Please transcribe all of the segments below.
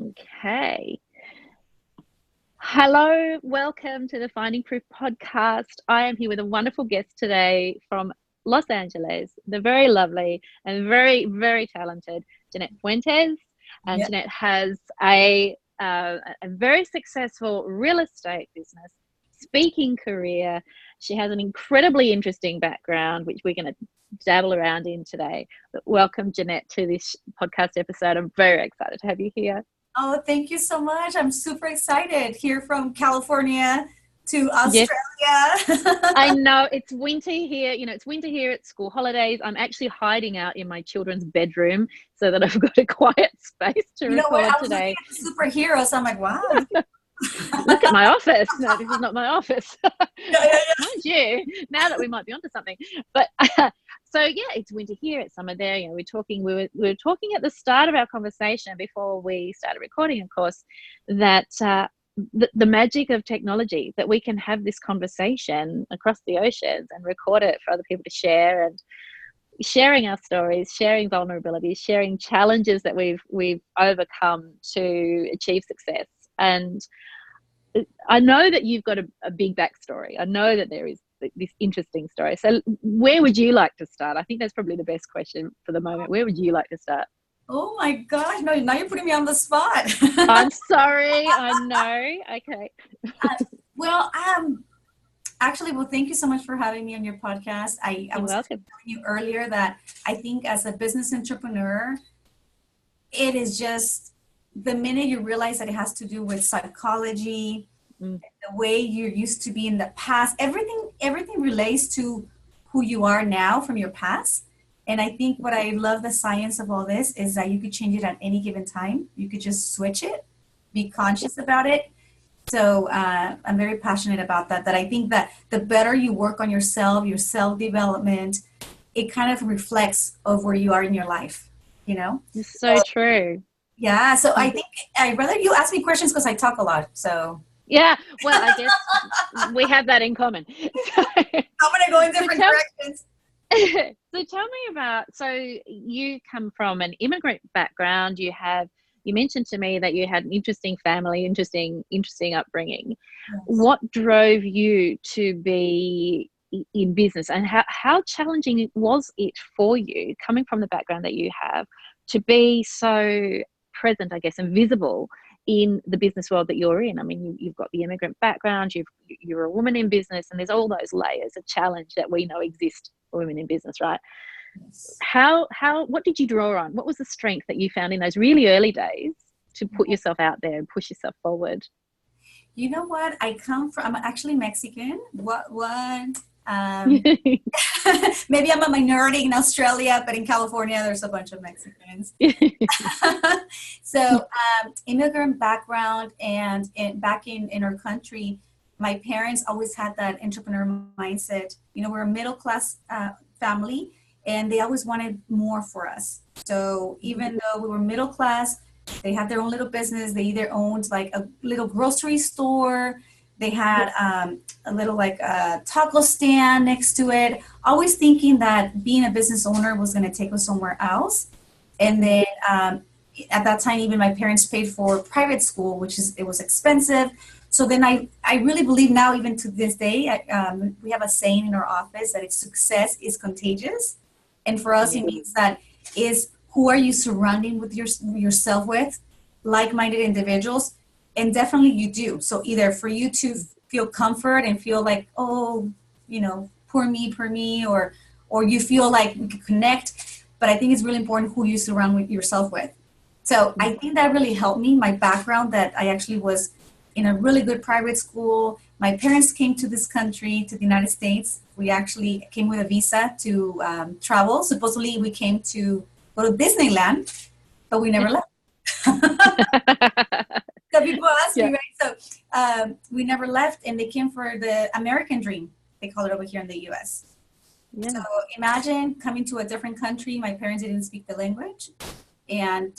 Okay. Hello, welcome to the Finding Proof podcast. I am here with a wonderful guest today from Los Angeles, the very lovely and very, very talented Jeannette Fuentes. And Yep. Jeannette has a very successful real estate business, speaking career. She has an incredibly interesting background, which we're going to dabble around in today. But welcome, Jeannette, to this podcast episode. I'm very excited to have you here. Oh, thank you so much. I'm super excited here from California to Yes, I Australia. know it's winter here. It's winter here at school holidays. I'm actually hiding out in my children's bedroom so that I've got a quiet space to You know what? record I was looking today. at the superheroes. I'm like, wow. Look at my office. No, this is not my office. Yeah, yeah, Mind you, now that we might be onto something. But so yeah, it's winter here, it's summer there. We were talking at the start of our conversation before we started recording, of course, that the magic of technology, that we can have this conversation across the oceans and record it for other people to share, and sharing our stories, sharing vulnerabilities, sharing challenges that we've overcome to achieve success. And I know that you've got a big backstory. I know that there is this interesting story. So where would you like to start? I think that's probably the best question for the moment. Where would you like to start? Oh my gosh. No, now you're putting me on the spot. I'm sorry. I know. Okay. Well, actually, well, thank you so much for having me on your podcast. I You're was telling welcome. you earlier that I think as a business entrepreneur, it is just the minute you realize that it has to do with psychology, Mm, the way you used to be in the past, everything relates to who you are now from your past. And I think what I love the science of all this is that you could change it at any given time. You could just switch it, be conscious about it. So I'm very passionate about that. That I think that the better you work on yourself, your self development, it kind of reflects of where you are in your life. You know. it's so true. Yeah. So I Mm. think I'd rather you ask me questions because I talk a lot. So Yeah. Well, I guess we have that in common. So, I'm gonna go in so different tell directions. so tell me about, so you come from an immigrant background. You mentioned to me that you had an interesting family, interesting upbringing. Yes. What drove you to be in business, and how challenging was it for you, coming from the background that you have, to be so present, I guess, and visible in the business world that you're in? I mean, you've got the immigrant background, you're a woman in business, and there's all those layers of challenge that we know exist for women in business, right? Yes. What did you draw on? What was the strength that you found in those really early days to put yourself out there and push yourself forward? You know what? I'm actually Mexican. Um, maybe I'm a minority in Australia, but in California, there's a bunch of Mexicans. So, immigrant background and back in our country, my parents always had that entrepreneur mindset. You know, we're a middle class family, and they always wanted more for us. So even though we were middle class, they had their own little business. They either owned like a little grocery store. They had a little like taco stand next to it. Always thinking that being a business owner was going to take us somewhere else. And then at that time, even my parents paid for private school, it was expensive. So then I really believe now, even to this day, we have a saying in our office that it's success is contagious. And for us, it Yeah. means that is who are you surrounding with yourself with, like-minded individuals, and definitely you do. So either for you to feel comfort and feel like, oh, poor me, or you feel like we could connect. But I think it's really important who you surround with yourself with. So I think that really helped me. My background, that I actually was in a really good private school. My parents came to this country, to the United States. We actually came with a visa to travel. Supposedly, we came to go to Disneyland, but we never left. So people ask Yeah. me, right? So we never left, and they came for the American dream. They call it over here in the U.S. So Yeah. imagine coming to a different country. My parents didn't speak the language, and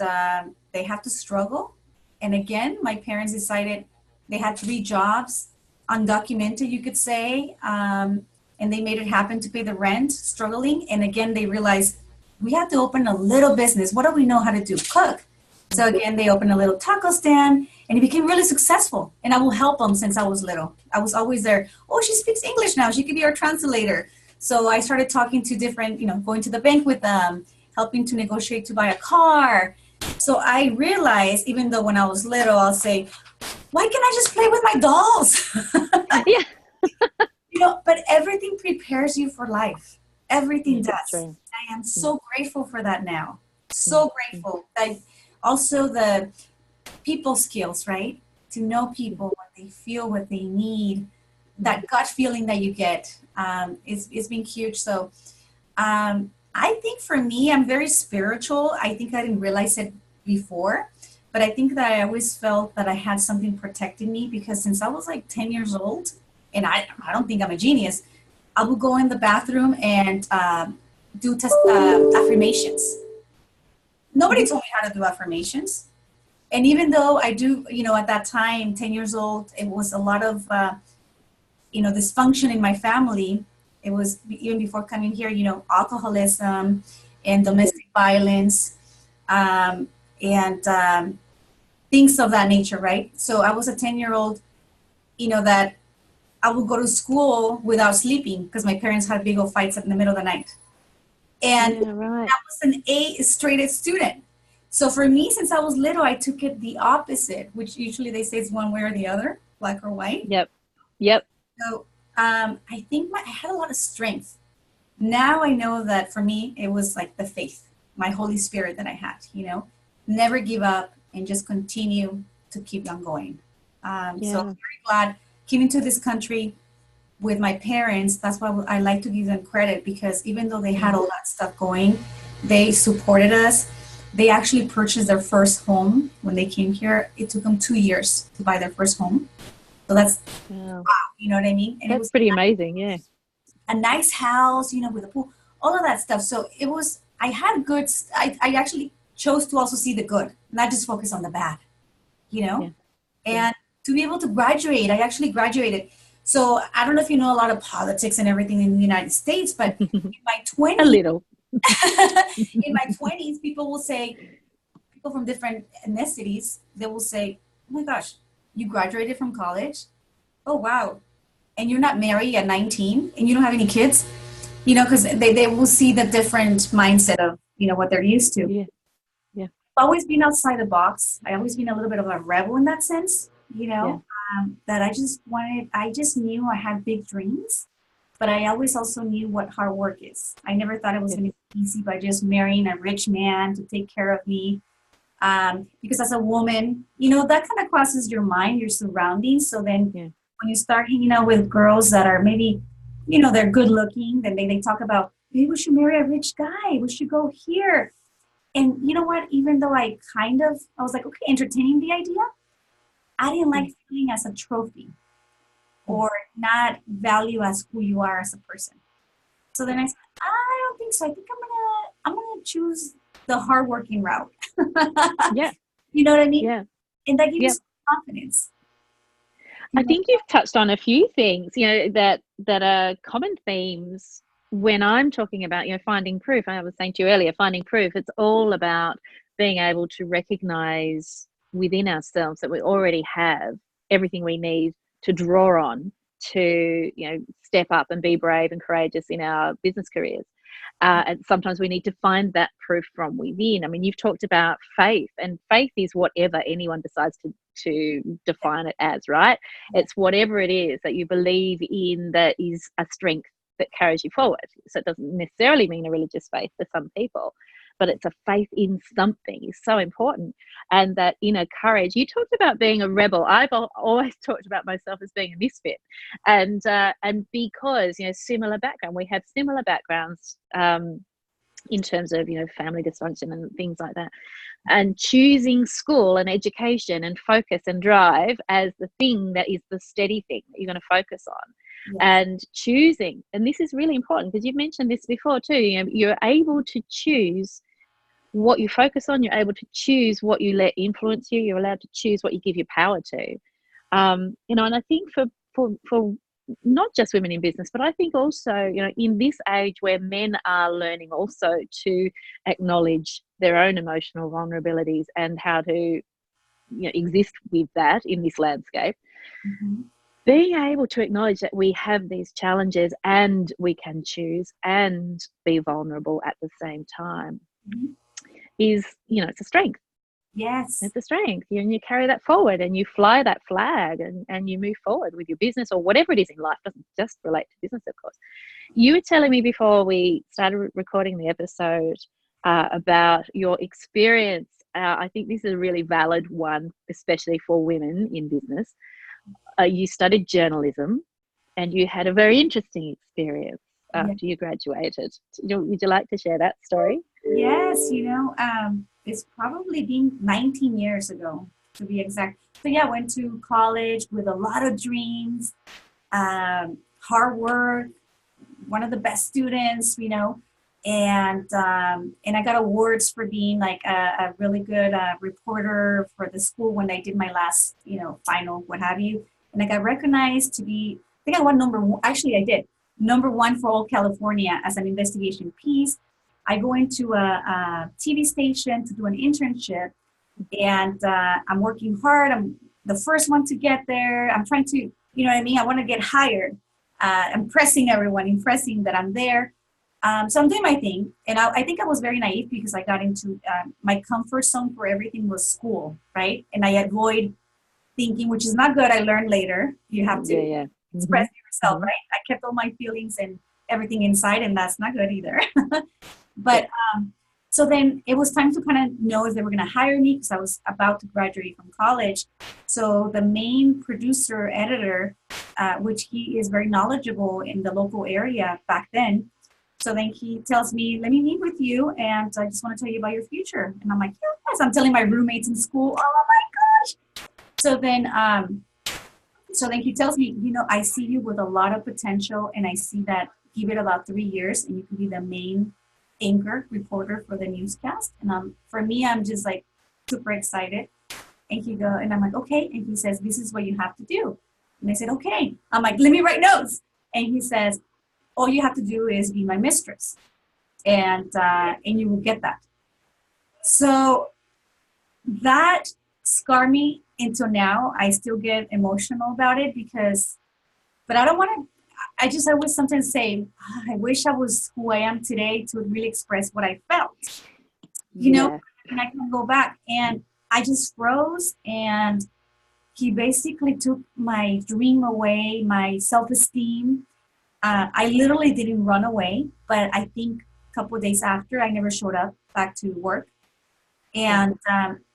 they have to struggle. And again, my parents decided they had three jobs, undocumented, you could say, and they made it happen to pay the rent, struggling. And again, they realized we have to open a little business. What do we know how to do? Cook. So again, they opened a little taco stand and it became really successful. And I will help them since I was little. I was always there. Oh, she speaks English now. She could be our translator. So I started talking to different, going to the bank with them, helping to negotiate to buy a car. So I realized, even though when I was little, I'll say, why can't I just play with my dolls? Yeah. But everything prepares you for life. Everything does. True. I am so grateful for that now. So grateful. Also the people skills, right? To know people, what they feel, what they need, that gut feeling that you get is being huge. So I think for me, I'm very spiritual. I think I didn't realize it before, but I think that I always felt that I had something protecting me, because since I was like 10 years old, and I don't think I'm a genius, I would go in the bathroom and do affirmations. Nobody told me how to do affirmations. And even though I do, at that time, 10 years old, it was a lot of, dysfunction in my family. It was even before coming here, alcoholism and domestic violence and things of that nature, right? So I was a 10-year-old, that I would go to school without sleeping because my parents had big old fights in the middle of the night. And I was an A straight A student. So for me, since I was little, I took it the opposite, which usually they say is one way or the other, black or white. Yep. So I think I had a lot of strength. Now I know that for me, it was like the faith, my Holy Spirit that I had, never give up and just continue to keep on going. So I'm very glad came into this country with my parents. That's why I like to give them credit, because even though they had all that stuff going, they supported us. They actually purchased their first home when they came here. It took them 2 years to buy their first home. So that's, wow, you know what I mean? And that's it was pretty amazing, yeah. A nice house, with a pool, all of that stuff. So it was, I had good, I actually chose to also see the good, not just focus on the bad, And to be able to graduate, I actually graduated. So I don't know if you know a lot of politics and everything in the United States, but in my 20s, a little. in my 20s, people from different ethnicities, they will say, oh my gosh, you graduated from college? Oh, wow. And you're not married at 19 and you don't have any kids? Because they will see the different mindset of, what they're used to. Yeah. I've always been outside the box. I've always been a little bit of a rebel in that sense, that I just knew I had big dreams, but I always also knew what hard work is. I never thought it was going to be easy by just marrying a rich man to take care of me. Because as a woman, that kind of crosses your mind, your surroundings. So then when you start hanging out with girls that are maybe, they're good looking, then they talk about, maybe we should marry a rich guy. We should go here. And you know what? Even though I was like, okay, entertaining the idea, I didn't like feeling as a trophy or not value as who you are as a person. So then I said, I don't think so. I think I'm gonna choose the hardworking route. Yeah. You know what I mean? Yeah. And that gives you some confidence. I think you've touched on a few things, that are common themes when I'm talking about, finding proof. I was saying to you earlier, finding proof. It's all about being able to recognize within ourselves that we already have everything we need to draw on to, step up and be brave and courageous in our business careers. And sometimes we need to find that proof from within. I mean, you've talked about faith, and faith is whatever anyone decides to define it as, right? It's whatever it is that you believe in that is a strength that carries you forward. So it doesn't necessarily mean a religious faith for some people, but it's a faith in something is so important. And that inner courage. You talked about being a rebel. I've always talked about myself as being a misfit, and because similar background, we have similar backgrounds in terms of family dysfunction and things like that, and choosing school and education and focus and drive as the thing that is the steady thing that you're going to focus on. Yes. And choosing, and this is really important because you've mentioned this before too, you're able to choose what you focus on, you're able to choose what you let influence you, you're allowed to choose what you give your power to. And I think for not just women in business, but I think also, in this age where men are learning also to acknowledge their own emotional vulnerabilities and how to exist with that in this landscape, being able to acknowledge that we have these challenges and we can choose and be vulnerable at the same time is, it's a strength. Yes. It's a strength. And you carry that forward and you fly that flag and you move forward with your business or whatever it is in life. It doesn't just relate to business, of course. You were telling me before we started recording the episode about your experience. I think this is a really valid one, especially for women in business. You studied journalism and you had a very interesting experience after you graduated. Would you like to share that story? Yes, it's probably been 19 years ago, to be exact. So yeah, I went to college with a lot of dreams, hard work, one of the best students, and I got awards for being like a really good reporter for the school when I did my last, final, what have you. And I got recognized to be, I think I won number one. Actually, I did number one for all California as an investigation piece. I go into a TV station to do an internship, and I'm working hard. I'm the first one to get there. I'm trying to, I want to get hired. Impressing everyone, impressing that I'm there. So I'm doing my thing. And I think I was very naive because I got into my comfort zone for everything was school, right? And I avoid thinking, which is not good. I learned later. You have to express yourself, right? I kept all my feelings and everything inside, and that's not good either. But so then it was time to kind of know if they were going to hire me because I was about to graduate from college. So the main producer, editor, which he is very knowledgeable in the local area back then. So then he tells me, let me meet with you, and I just want to tell you about your future. And I'm like, yes. I'm telling my roommates in school, oh my gosh. So then he tells me, I see you with a lot of potential, and I see that give it about 3 years, and you can be the main anchor reporter for the newscast. And for me, I'm just like super excited. And I'm like, okay. And he says, this is what you have to do. And I said, okay. I'm like, let me write notes. And he says, all you have to do is be my mistress, and you will get that. So that scarred me until now. I still get emotional about it but I don't want to. I always sometimes say, I wish I was who I am today to really express what I felt, and I can go back. And I just froze, and he basically took my dream away, my self-esteem. I literally didn't run away, but I think a couple of days after, I never showed up back to work. And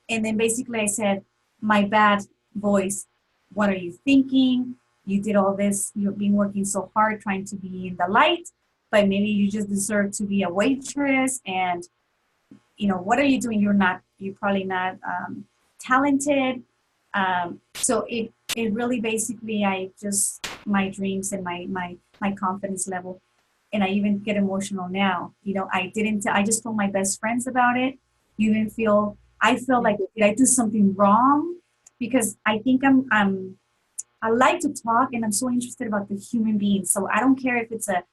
then basically I said, my bad voice, what are you thinking? You did all this, you've been working so hard trying to be in the light, but maybe you just deserve to be a waitress. And, what are you doing? You're probably not talented. So it really basically, my dreams and my confidence level, and I even get emotional now. I just told my best friends about it. I feel like, did I do something wrong? Because I think I like to talk, and I'm so interested about the human being. So I don't care if it's a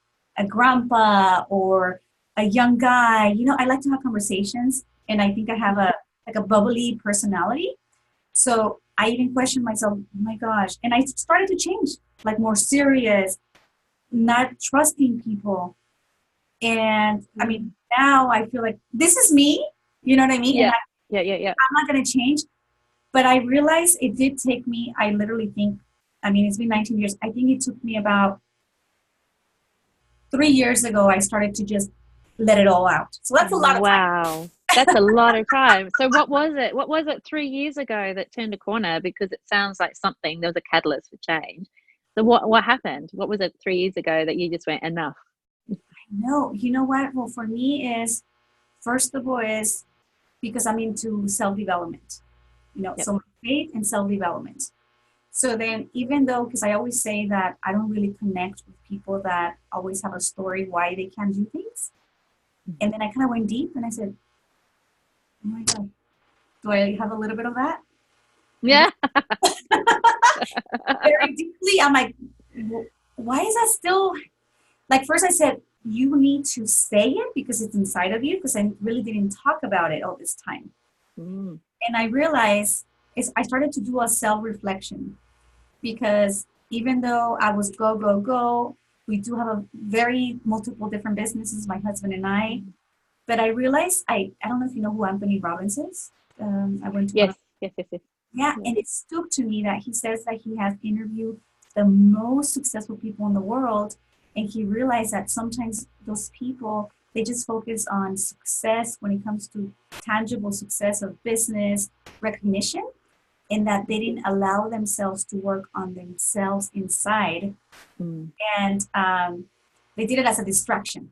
grandpa or a young guy. I like to have conversations, and I think I have a bubbly personality. So I even questioned myself, oh my gosh. And I started to change, like more serious, not trusting people. And I mean, now I feel like this is me, you know what I mean? Yeah. And Yeah. I'm not going to change. But I realized it did take me, I literally think, it's been 19 years. I think it took me about 3 years ago, I started to just let it all out. So that's a lot of time. Wow. That's a lot of time. So what was it? What was it 3 years ago that turned a corner? Because it sounds like there was a catalyst for change. So what happened? What was it 3 years ago that you just went, enough? No, you know what? Well, for me is, first of all, is because I'm into self-development, so faith and self-development. So then, even though, because I always say that I don't really connect with people that always have a story why they can't do things. And then I kind of went deep and I said, oh my God, do I have a little bit of that? Yeah. Very deeply. I'm like, why is that still, like, first I said, you need to say it because it's inside of you, because I really didn't talk about it all this time. Mm. And I realized I started to do a self-reflection, because even though I was go, go, go, we do have a very multiple different businesses, my husband and I. But I realized, I don't know if you know who Anthony Robbins is. I went to one Yes, of, yes. yeah, Yeah. and it stuck to me that he says that he has interviewed the most successful people in the world, and he realized that sometimes those people, they just focus on success when it comes to tangible success of business recognition, and that they didn't allow themselves to work on themselves inside, Mm. and they did it as a distraction.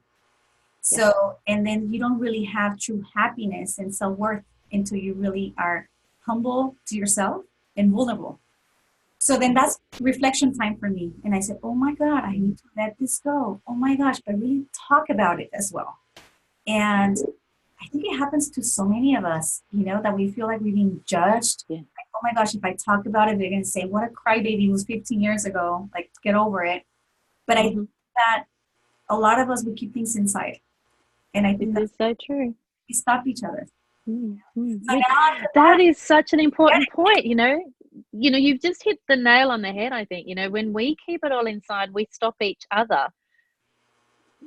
Yeah. So, and then you don't really have true happiness and self-worth until you really are humble to yourself and vulnerable. So then that's reflection time for me. And I said, oh my God, I need to let this go. Oh my gosh, but really talk about it as well. And I think it happens to so many of us, that we feel like we're being judged. Yeah. Like, oh my gosh, if I talk about it, they're going to say, what a crybaby was 15 years ago. Like, get over it. But I think that a lot of us, we keep things inside. And I This think that is so true. we stop each other. Mm. Mm. So now after That that, is such an important point, you've just hit the nail on the head. I think, when we keep it all inside, we stop each other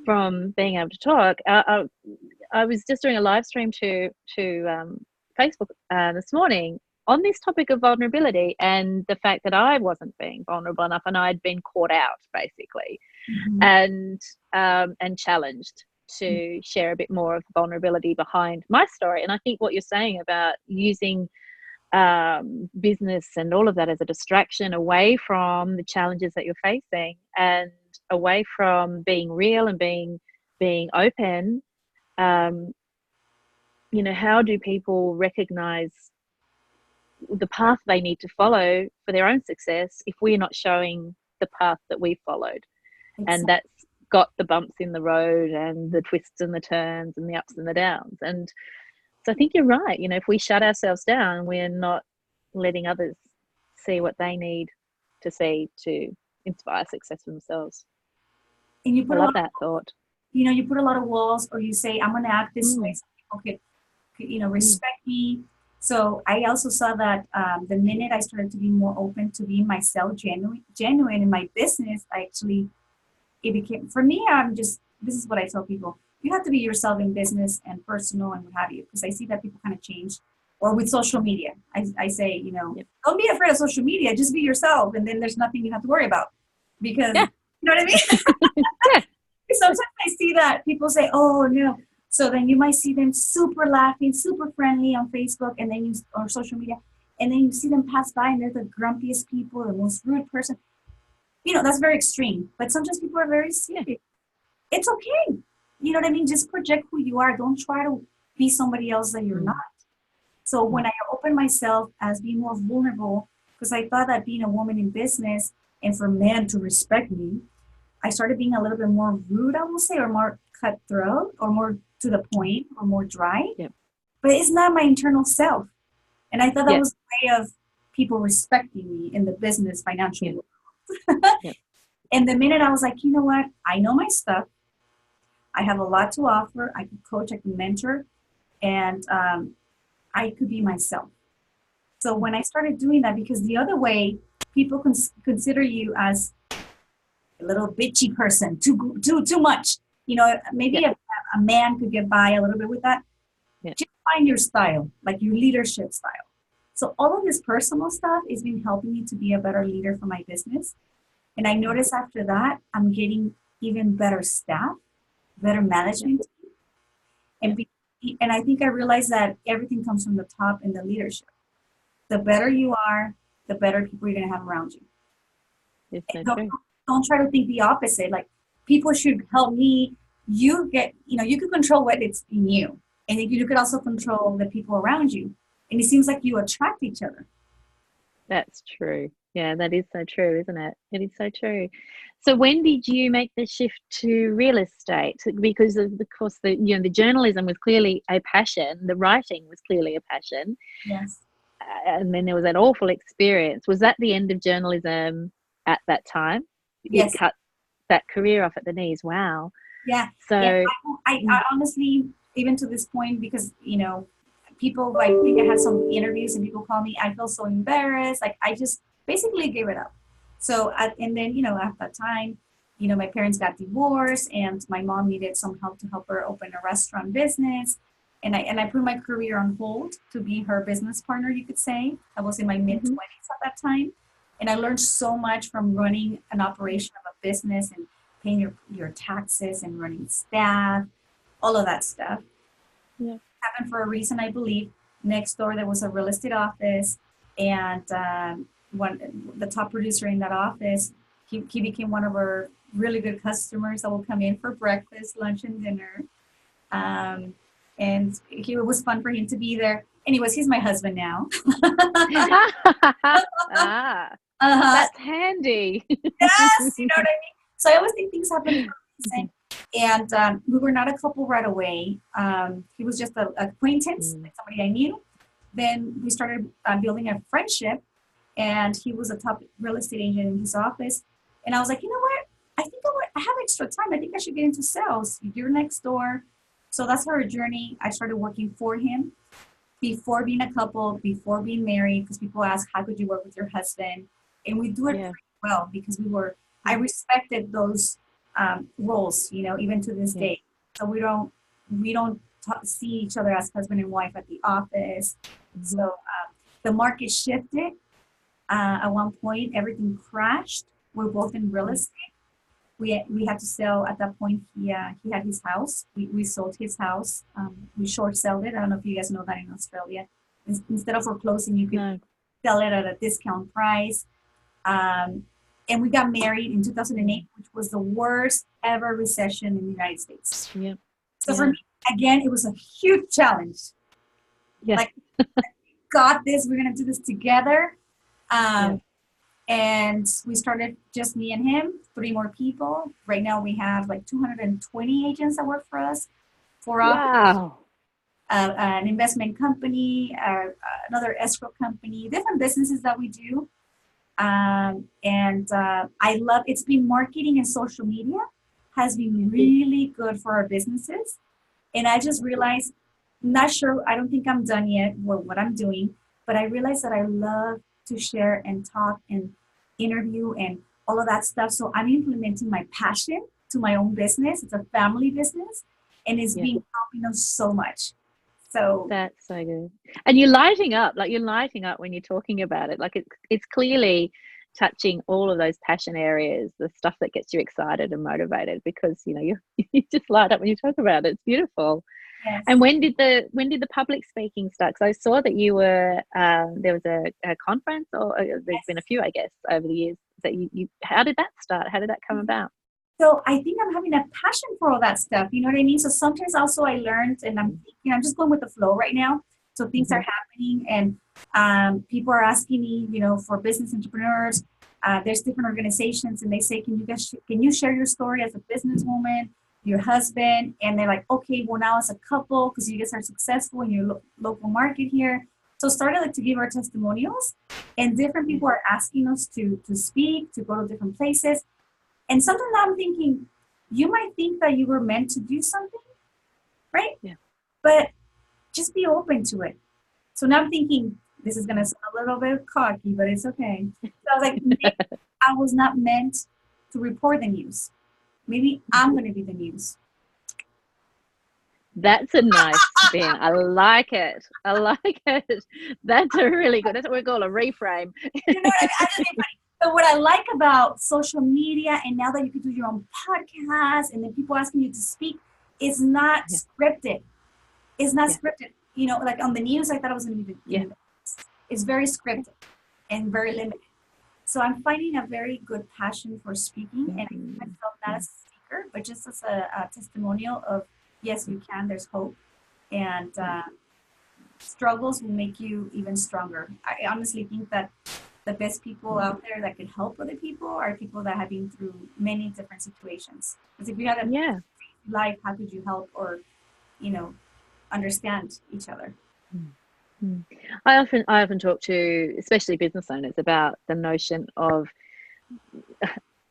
from being able to talk. I was just doing a live stream to Facebook this morning on this topic of vulnerability, and the fact that I wasn't being vulnerable enough, and I'd been caught out basically, and challenged to share a bit more of the vulnerability behind my story. And I think what you're saying about using business and all of that as a distraction away from the challenges that you're facing, and away from being real and being open. How do people recognize the path they need to follow for their own success if we're not showing the path that we followed? And that's got the bumps in the road and the twists and the turns and the ups and the downs. And so I think you're right. If we shut ourselves down, we're not letting others see what they need to see to inspire success for themselves. and you I put a love lot, that thought. you put a lot of walls, or you say, I'm going to act this way. Mm. So people could respect me. So I also saw that the minute I started to be more open to being myself, genuine in my business, it became, for me, this is what I tell people. You have to be yourself in business and personal and what have you, because I see that people kind of change. Or with social media, I say, Yep. don't be afraid of social media, just be yourself, and then there's nothing you have to worry about. Because, Yeah. you know what I mean? Yeah. Sometimes I see that people say, oh, no. So then you might see them super laughing, super friendly on Facebook, and then or social media, and then you see them pass by and they're the grumpiest people, the most rude person. That's very extreme. But sometimes people are very serious. It's okay. You know what I mean? Just project who you are. Don't try to be somebody else that you're not. So when I opened myself as being more vulnerable, because I thought that being a woman in business and for men to respect me, I started being a little bit more rude, I will say, or more cutthroat, or more to the point, or more dry. Yep. But it's not my internal self. And I thought that Yep. was a way of people respecting me in the business financial world. Yep. And the minute I was like, you know what? I know my stuff. I have a lot to offer. I could coach, I could mentor, and I could be myself. So when I started doing that, because the other way, people consider you as a little bitchy person, too much. Maybe a man could get by a little bit with that. Yeah. Just find your style, like your leadership style. So all of this personal stuff has been helping me to be a better leader for my business. And I noticed after that, I'm getting even better staff, better management. And I think I realized that everything comes from the top in the leadership. The better you are, the better people you're going to have around you. It's so true. Don't try to think the opposite. Like, people should help me. You can control what it's in you. And you could also control the people around you. And it seems like you attract each other. That's true. Yeah, that is so true, isn't it? It is so true. So when did you make the shift to real estate? Because of course the journalism was clearly a passion, the writing was clearly a passion. Yes. And then there was that awful experience. Was that the end of journalism at that time? Yes. It cut that career off at the knees. Wow. Yeah. So Yeah. I honestly, even to this point, because, people, I think I had some interviews and people call me, I feel so embarrassed. Like, I just basically gave it up. So, and then, at that time, my parents got divorced and my mom needed some help to help her open a restaurant business. And I put my career on hold to be her business partner, you could say. I was in my mid 20s at that time. And I learned so much from running an operation of a business and paying your taxes and running staff, all of that stuff. yeah. Happened for a reason, I believe. Next door, there was a real estate office, and the top producer in that office, he became one of our really good customers that will come in for breakfast, lunch, and dinner. And it was fun for him to be there. Anyways, he's my husband now. Ah, Uh-huh. that's handy. Yes, you know what I mean? So I always think things happen for a reason. And we were not a couple right away. He was just an acquaintance, like somebody I knew. Then we started building a friendship, and he was a top real estate agent in his office. And I was like, you know what? I think I have extra time. I think I should get into sales. You're next door. So that's our journey. I started working for him before being a couple, before being married, because people ask, how could you work with your husband? And we do it pretty well because I respected those roles, even to this day. So we don't see each other as husband and wife at the office. So the market shifted. At one point, everything crashed. We're both in real estate. We had to sell at that point. He had his house. We sold his house. We short sold it. I don't know if you guys know that in Australia. Instead of foreclosing, you could sell it at a discount price. And we got married in 2008, which was the worst ever recession in the United States. Yeah. So for me, again, it was a huge challenge. Yeah. Like, got this. We're gonna do this together. And we started just me and him, 3 more people. Right now we have like 220 agents that work for us. Wow. An investment company, another escrow company, different businesses that we do. I love, it's been marketing and social media has been really good for our businesses. And I just realized, not sure, I don't think I'm done yet with what I'm doing, but I realized that I love to share and talk and interview and all of that stuff. So I'm implementing my passion to my own business. It's a family business and it's been helping us so much. So that's so good. And you're lighting up when you're talking about it. Like it's clearly touching all of those passion areas, the stuff that gets you excited and motivated, because you just light up when you talk about it. It's beautiful. yes. And when did the public speaking start? Because I saw that you were there was a conference, or there's been a few, I guess, over the years that you how did that start? How did that come about? So I think I'm having a passion for all that stuff. You know what I mean? So sometimes also I learned, and I'm just going with the flow right now. So things are happening, and people are asking me, for business entrepreneurs. There's different organizations, and they say, can you share your story as a businesswoman, your husband? And they're like, okay, well now as a couple, because you guys are successful in your local market here. So started to give our testimonials, and different people are asking us to speak, to go to different places. And sometimes I'm thinking, you might think that you were meant to do something, right? Yeah. But just be open to it. So now I'm thinking, this is going to sound a little bit cocky, but it's okay. So I was like, maybe I was not meant to report the news. Maybe I'm going to be the news. That's a nice spin. I like it. That's a really good, that's what we call a reframe. You know what I mean? But what I like about social media, and now that you can do your own podcast, and then people asking you to speak, it's not scripted. It's not scripted. Like on the news, I thought I was going to be the news. It's very scripted and very limited. So I'm finding a very good passion for speaking, and I see myself not as a speaker, but just as a testimonial of, yes, you can, there's hope, and struggles will make you even stronger. I honestly think that the best people out there that can help other people are people that have been through many different situations. Because if you had a life, how could you help or, understand each other? I often talk to, especially business owners, about the notion of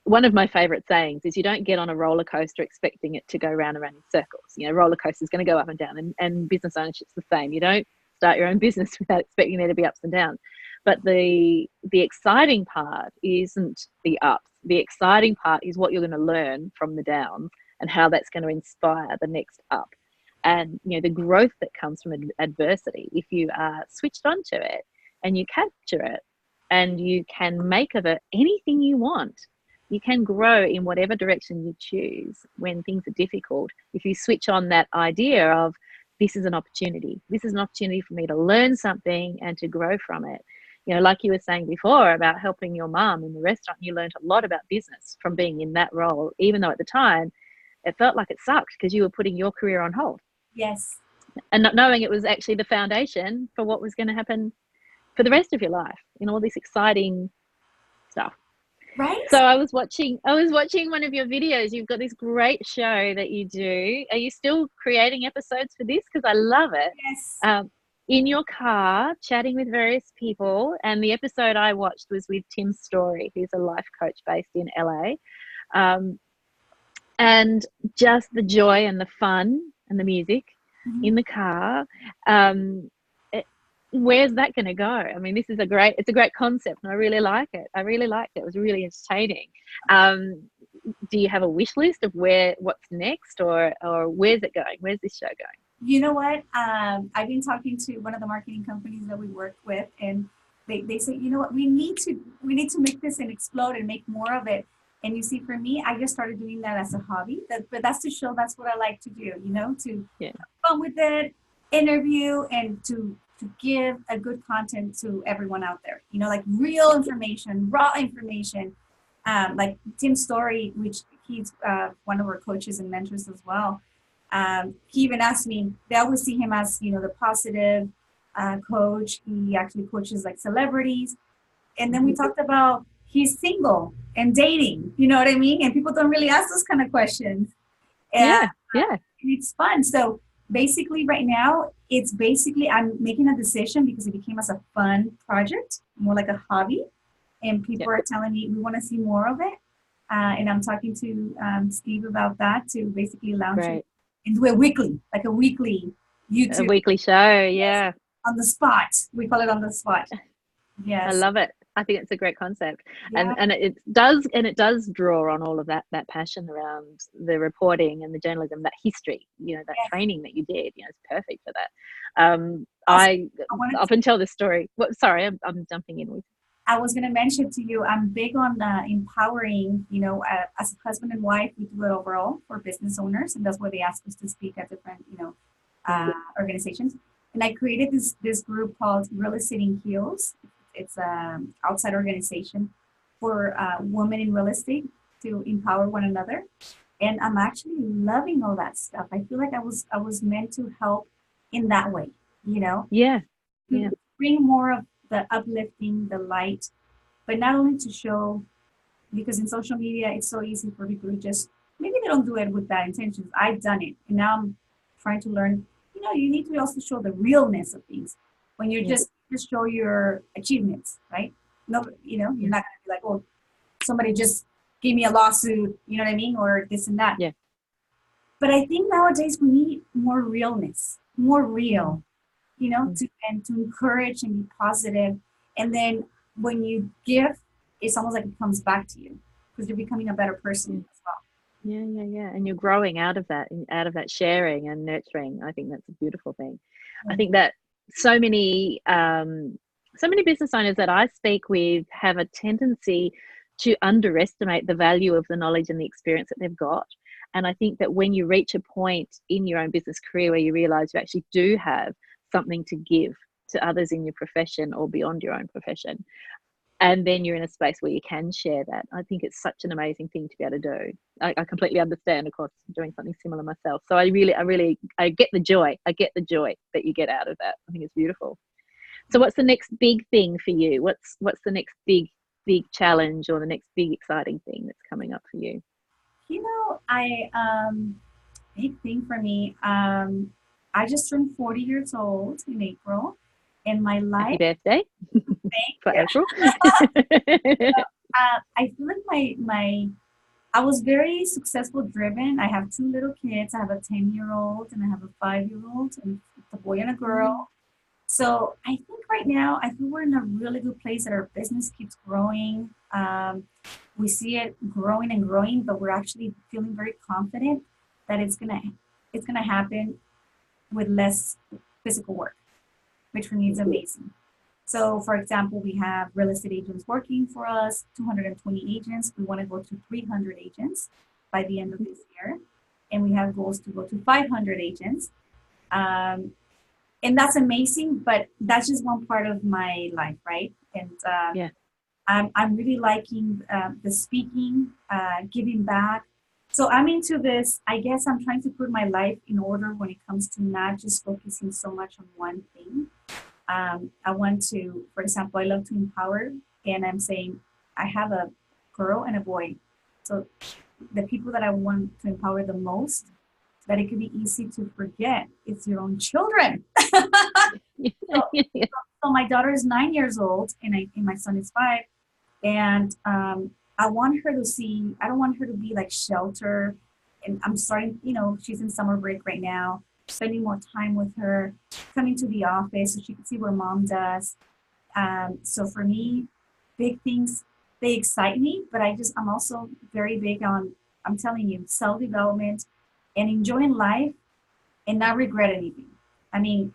one of my favorite sayings is, you don't get on a roller coaster expecting it to go round and round in circles. Roller coaster is going to go up and down, and business ownership's the same. You don't start your own business without expecting there to be ups and downs. But the exciting part isn't the ups. The exciting part is what you're going to learn from the downs and how that's going to inspire the next up. And, the growth that comes from adversity, if you are switched onto it and you capture it and you can make of it anything you want, you can grow in whatever direction you choose when things are difficult. If you switch on that idea of, this is an opportunity. This is an opportunity for me to learn something and to grow from it. Like you were saying before about helping your mum in the restaurant, you learned a lot about business from being in that role, even though at the time it felt like it sucked because you were putting your career on hold. Yes. And not knowing it was actually the foundation for what was going to happen for the rest of your life in all this exciting stuff. Right. So I was watching one of your videos. You've got this great show that you do. Are you still creating episodes for this? Because I love it. Yes. In your car, chatting with various people. And the episode I watched was with Tim Story, who's a life coach based in LA. And just the joy and the fun and the music in the car. Where's that going to go? I mean, it's a great concept, and I really like it. It was really entertaining. Do you have a wish list of what's next, or where's it going? Where's this show going? You know what? I've been talking to one of the marketing companies that we work with, and they say, you know what, we need to make this and explode and make more of it. And you see, for me, I just started doing that as a hobby. But that's to show that's what I like to do, to have fun with it, interview, and to give a good content to everyone out there, like real information, raw information. Like Tim's Story, which he's one of our coaches and mentors as well. He even asked me, they always see him as, the positive coach. He actually coaches like celebrities. And then we talked about he's single and dating, you know what I mean? And people don't really ask those kind of questions. And, and it's fun. So basically right now, I'm making a decision because it became as a fun project, more like a hobby. And people are telling me we want to see more of it. And I'm talking to Steve about that, to basically launch it and do a weekly YouTube. A weekly show, yeah. On the spot. We call it on the spot. Yes. I love it. I think it's a great concept. And it does draw on all of that passion around the reporting and the journalism, that history, that training that you did, it's perfect for that. Up until this story, sorry, I'm jumping in with. I was going to mention to you, I'm big on empowering, as a husband and wife, we do it overall for business owners. And that's why they ask us to speak at different, organizations. And I created this group called Real Estate in Heels. It's an outside organization for women in real estate to empower one another. And I'm actually loving all that stuff. I feel like I was meant to help in that way, Yeah. To bring more of the uplifting, the light, but not only to show, because in social media, it's so easy for people to just, maybe they don't do it with bad intentions. I've done it. And now I'm trying to learn, you need to also show the realness of things. When you just show your achievements, right? No, you're not going to be like, oh, somebody just gave me a lawsuit, you know what I mean? Or this and that. Yeah. But I think nowadays we need more realness, more real, to encourage and be positive. And then when you give, it's almost like it comes back to you because you're becoming a better person as well. Yeah. And you're growing out of that sharing and nurturing. I think that's a beautiful thing. I think that so many business owners that I speak with have a tendency to underestimate the value of the knowledge and the experience that they've got. And I think that when you reach a point in your own business career where you realize you actually do have something to give to others in your profession or beyond your own profession, and then you're in a space where you can share that, I think it's such an amazing thing to be able to do. I completely understand, of course, doing something similar myself. So I get the joy. I get the joy that you get out of that. I think it's beautiful. So what's the next big thing for you? What's the next big challenge or the next big exciting thing that's coming up for you? Big thing for me. I just turned 40 years old in April. In my life. Happy birthday. Thank for you. April. I feel like I was very successful driven. I have two little kids. I have a 10-year-old and I have a 5-year-old, and a boy and a Mm. girl. So I think right now, I feel we're in a really good place that our business keeps growing. We see it growing and growing, but we're actually feeling very confident that it's gonna happen with less physical work, which for me is amazing. So, for example, we have real estate agents working for us, 220 agents. We want to go to 300 agents by the end of this year. And we have goals to go to 500 agents. Um, and that's amazing, but that's just one part of my life, right? And Yeah. I'm really liking the speaking, giving back. So I'm into this. I guess I'm trying to put my life in order when it comes to not just focusing so much on one thing. I want to, for example, I love to empower, and I'm saying I have a girl and a boy. So the people that I want to empower the most, that it could be easy to forget, it's your own children. So, Yeah. so my daughter is 9 years old, and my son is 5, and I want her to see. I don't want her to be like shelter. And I'm starting. She's in summer break right now. Spending more time with her, coming to the office so she can see what mom does. So for me, big things, they excite me, but I'm also very big on, I'm telling you, self development and enjoying life and not regret anything. I mean,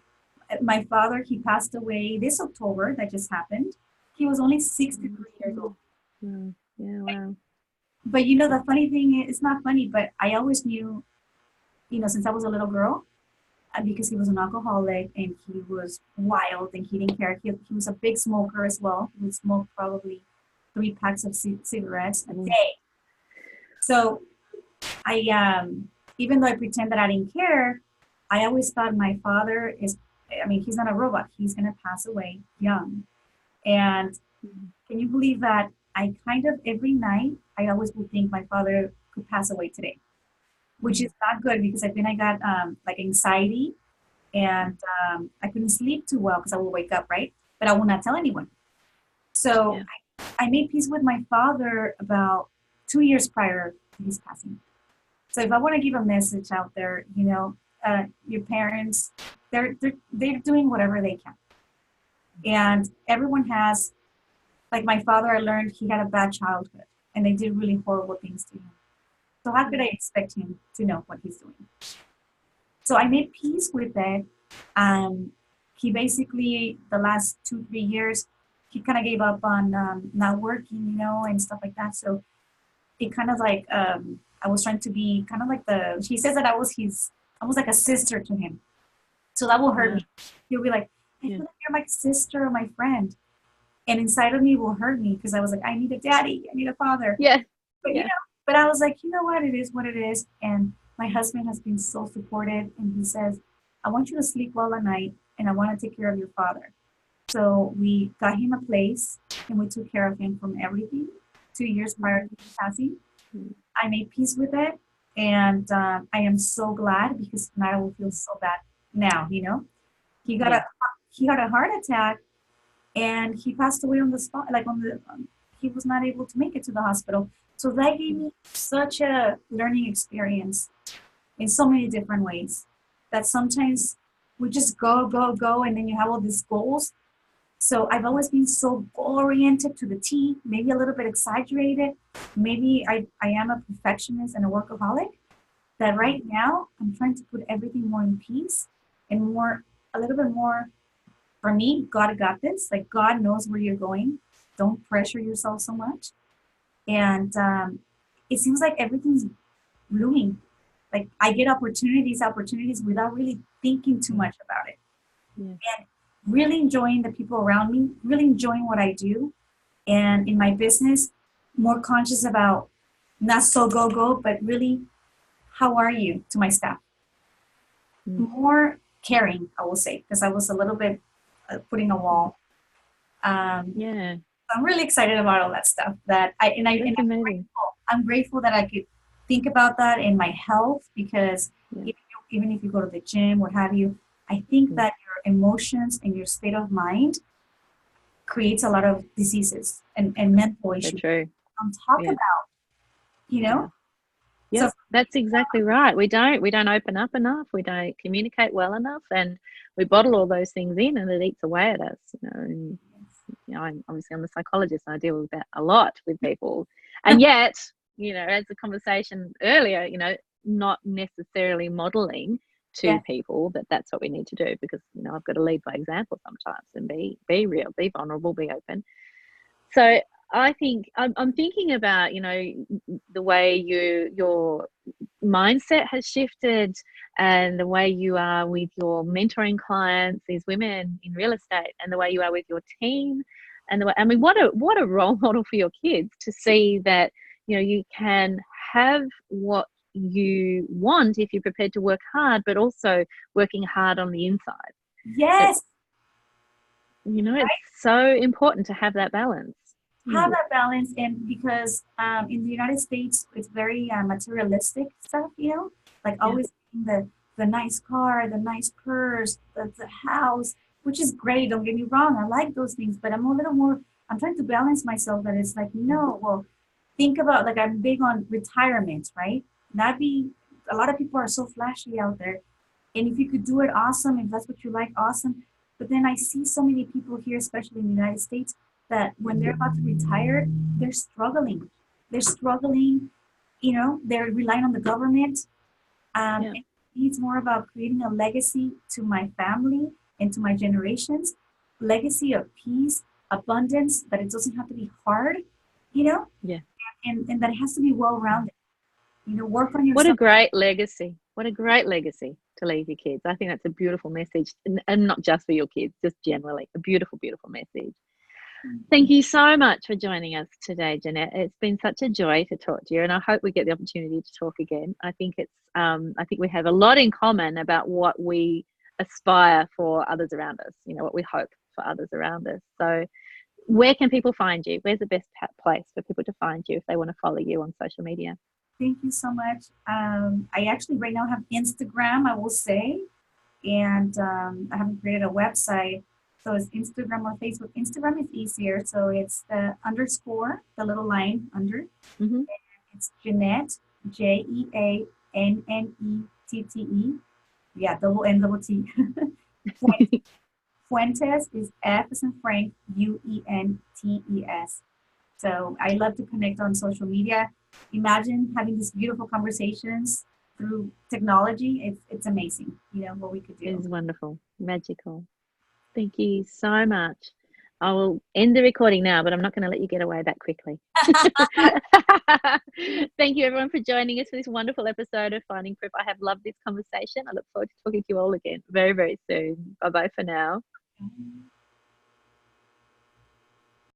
my father, he passed away this October, that just happened. He was only 63 years old. Mm. Yeah. Wow. But the funny thing is, it's not funny, but I always knew, since I was a little girl, because he was an alcoholic and he was wild and he didn't care. He was a big smoker as well. He would smoke probably 3 packs of cigarettes a Mm. day. So even though I pretend that I didn't care, I always thought my father is, I mean, he's not a robot. He's going to pass away young. And can you believe that I kind of every night, I always would think my father could pass away today, which is not good because then I got like anxiety, and I couldn't sleep too well because I would wake up, right? But I would not tell anyone. So Yeah. I made peace with my father about 2 years prior to his passing. So if I want to give a message out there, your parents, they're doing whatever they can, and everyone has. Like my father, I learned he had a bad childhood, and they did really horrible things to him. So how could I expect him to know what he's doing? So I made peace with it. Um, he basically, the last 2, 3 years, he kind of gave up on not working, and stuff like that. So it kind of like I was trying to be kind of like he says that I was like a sister to him. So that will hurt Wow. me. He'll be like, I Yeah. feel like you're my sister or my friend. And inside of me will hurt me because I was like, I need a daddy, I need a father. Yeah. But Yeah. but I was like, you know what? It is what it is. And my husband has been so supportive, and he says, I want you to sleep well at night, and I want to take care of your father. So we got him a place, and we took care of him from everything. 2 years prior to his passing, Mm. I made peace with it, and I am so glad because now I will feel so bad now. He got Yeah. a he got a heart attack, and he passed away on the spot, like he was not able to make it to the hospital. So that gave me such a learning experience in so many different ways, that sometimes we just go, go, go, and then you have all these goals. So I've always been so goal oriented to the T, maybe a little bit exaggerated. Maybe I am a perfectionist and a workaholic, that right now I'm trying to put everything more in peace and a little bit more. For me, God got this. Like, God knows where you're going. Don't pressure yourself so much. And it seems like everything's blooming. Like, I get opportunities without really thinking too much about it. Yeah. And really enjoying the people around me, really enjoying what I do. And in my business, more conscious about not so go, go, but really, how are you to my staff? Mm. More caring, I will say, because I was a little bit putting a wall. Yeah. I'm really excited about all that stuff. That I and I and That's amazing. I'm grateful that I could think about that in my health, because Yeah. even if you go to the gym, what have you, I think Mm. that your emotions and your state of mind creates a lot of diseases and mental So issues true. on top of Yeah. that, you Yeah. know? So Yep, that's exactly right. We don't open up enough. We don't communicate well enough, and we bottle all those things in, and it eats away at us. And I'm the psychologist, and I deal with that a lot with people. And yet, as the conversation earlier, not necessarily modeling to yeah, people that that's what we need to do, because I've got to lead by example sometimes, and be real, be vulnerable, be open. So I think I'm thinking about the way your mindset has shifted, and the way you are with your mentoring clients, these women in real estate, and the way you are with your team, and the way, I mean, what a role model for your kids to see that you can have what you want if you're prepared to work hard, but also working hard on the inside. It's yes, it's so important to have that balance. have Mm. that balance. And because in the United States, it's very materialistic stuff, like Yeah. always the nice car, the nice purse, the house, which is great. Don't get me wrong. I like those things, but I'm a little more, I'm trying to balance myself that it's like, no, well, think about, like, I'm big on retirement, right? Not be, a lot of people are so flashy out there. And if you could do it, awesome. If that's what you like, awesome. But then I see so many people here, especially in the United States, that when they're about to retire, they're struggling. They're struggling, they're relying on the government. Yeah. It needs more about creating a legacy to my family and to my generations, legacy of peace, abundance, that it doesn't have to be hard, you know, Yeah. and that it has to be well rounded. Work on What a yourself. great legacy. What a great legacy to leave your kids. I think that's a beautiful message, and not just for your kids, just generally. A beautiful, beautiful message. Thank you so much for joining us today, Jeannette. It's been such a joy to talk to you, and I hope we get the opportunity to talk again. I think I think we have a lot in common about what we aspire for others around us, what we hope for others around us. So where can people find you? Where's the best place for people to find you if they want to follow you on social media? Thank you so much. I actually right now have Instagram, I will say, and I haven't created a website. So it's Instagram or Facebook. Instagram is easier. So it's the underscore, the little line under. Mm-hmm. It's Jeannette, Jeannette. Yeah, double N, double T. Fuentes is F as in Frank, Uentes. So I love to connect on social media. Imagine having these beautiful conversations through technology. It's amazing, what we could do. It's wonderful, magical. Thank you so much. I will end the recording now, but I'm not going to let you get away that quickly. Thank you, everyone, for joining us for this wonderful episode of Finding Proof. I have loved this conversation. I look forward to talking to you all again very, very soon. Bye-bye for now.